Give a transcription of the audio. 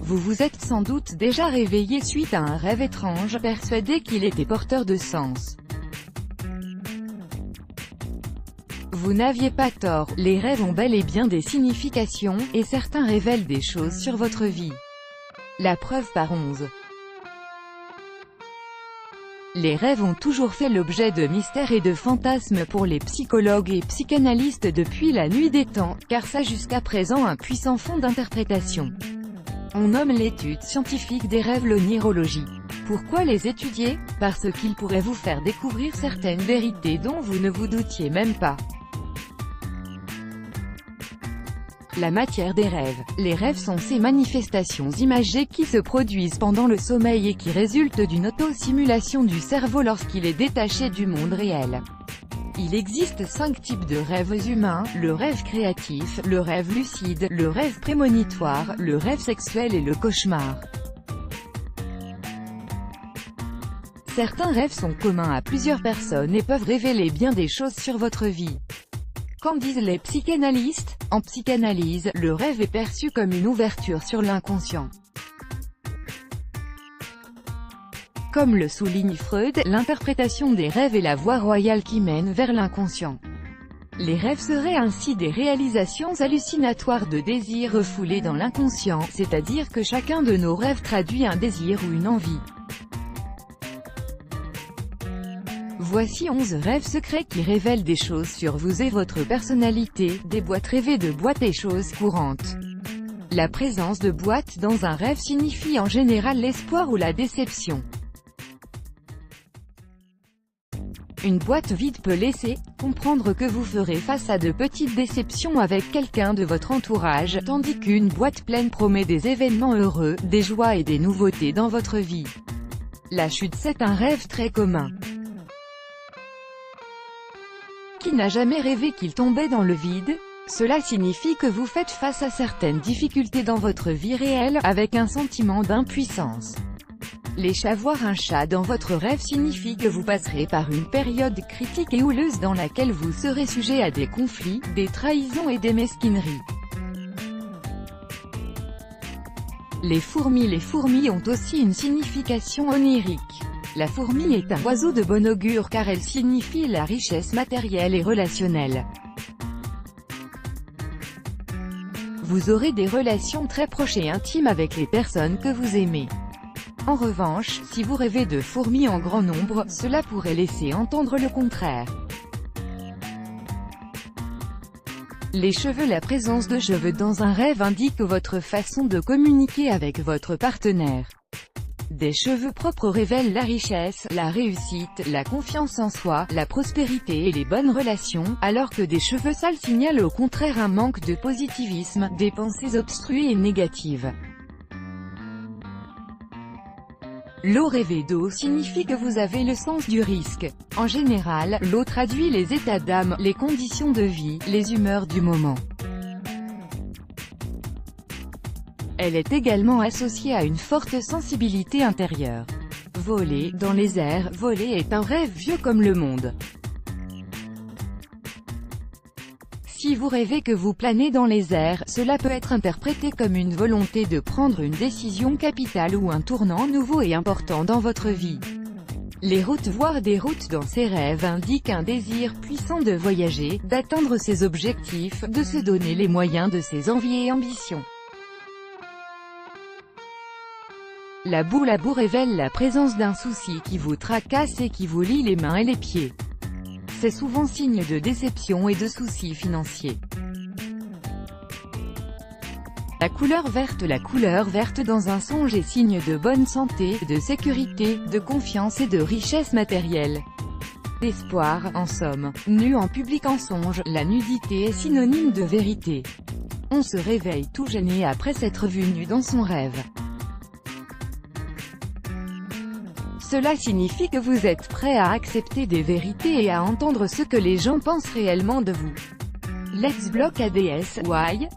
Vous vous êtes sans doute déjà réveillé suite à un rêve étrange, persuadé qu'il était porteur de sens. Vous n'aviez pas tort, les rêves ont bel et bien des significations, et certains révèlent des choses sur votre vie. La preuve par 11. Les rêves ont toujours fait l'objet de mystères et de fantasmes pour les psychologues et psychanalystes depuis la nuit des temps, car ça jusqu'à présent un puissant fond d'interprétation. On nomme l'étude scientifique des rêves l'onirologie. Pourquoi les étudier? Parce qu'ils pourraient vous faire découvrir certaines vérités dont vous ne vous doutiez même pas. La matière des rêves. Les rêves sont ces manifestations imagées qui se produisent pendant le sommeil et qui résultent d'une auto-simulation du cerveau lorsqu'il est détaché du monde réel. Il existe 5 types de rêves humains: le rêve créatif, le rêve lucide, le rêve prémonitoire, le rêve sexuel et le cauchemar. Certains rêves sont communs à plusieurs personnes et peuvent révéler bien des choses sur votre vie. Qu'en disent les psychanalystes? En psychanalyse, le rêve est perçu comme une ouverture sur l'inconscient. Comme le souligne Freud, l'interprétation des rêves est la voie royale qui mène vers l'inconscient. Les rêves seraient ainsi des réalisations hallucinatoires de désirs refoulés dans l'inconscient, c'est-à-dire que chacun de nos rêves traduit un désir ou une envie. Voici 11 rêves secrets qui révèlent des choses sur vous et votre personnalité, des boîtes rêvées de boîtes et choses courantes. La présence de boîtes dans un rêve signifie en général l'espoir ou la déception. Une boîte vide peut laisser comprendre que vous ferez face à de petites déceptions avec quelqu'un de votre entourage, tandis qu'une boîte pleine promet des événements heureux, des joies et des nouveautés dans votre vie. La chute, c'est un rêve très commun. Qui n'a jamais rêvé qu'il tombait dans le vide? Cela signifie que vous faites face à certaines difficultés dans votre vie réelle, avec un sentiment d'impuissance. Voir un chat dans votre rêve signifie que vous passerez par une période critique et houleuse dans laquelle vous serez sujet à des conflits, des trahisons et des mesquineries. Les fourmis ont aussi une signification onirique. La fourmi est un oiseau de bon augure car elle signifie la richesse matérielle et relationnelle. Vous aurez des relations très proches et intimes avec les personnes que vous aimez. En revanche, si vous rêvez de fourmis en grand nombre, cela pourrait laisser entendre le contraire. Les cheveux. La présence de cheveux dans un rêve indique votre façon de communiquer avec votre partenaire. Des cheveux propres révèlent la richesse, la réussite, la confiance en soi, la prospérité et les bonnes relations, alors que des cheveux sales signalent au contraire un manque de positivisme, des pensées obstruées et négatives. L'eau. Rêver d'eau signifie que vous avez le sens du risque. En général, l'eau traduit les états d'âme, les conditions de vie, les humeurs du moment. Elle est également associée à une forte sensibilité intérieure. Voler dans les airs. Voler est un rêve vieux comme le monde. Si vous rêvez que vous planez dans les airs, cela peut être interprété comme une volonté de prendre une décision capitale ou un tournant nouveau et important dans votre vie. Les routes. Voir des routes dans ses rêves indique un désir puissant de voyager, d'atteindre ses objectifs, de se donner les moyens de ses envies et ambitions. La boue. La boue révèle la présence d'un souci qui vous tracasse et qui vous lie les mains et les pieds. C'est souvent signe de déception et de soucis financiers. La couleur verte. La couleur verte dans un songe est signe de bonne santé, de sécurité, de confiance et de richesse matérielle. D'espoir, en somme. Nu en public. En songe, la nudité est synonyme de vérité. On se réveille tout gêné après s'être vu nu dans son rêve. Cela signifie que vous êtes prêt à accepter des vérités et à entendre ce que les gens pensent réellement de vous. Let's block ADS. Why?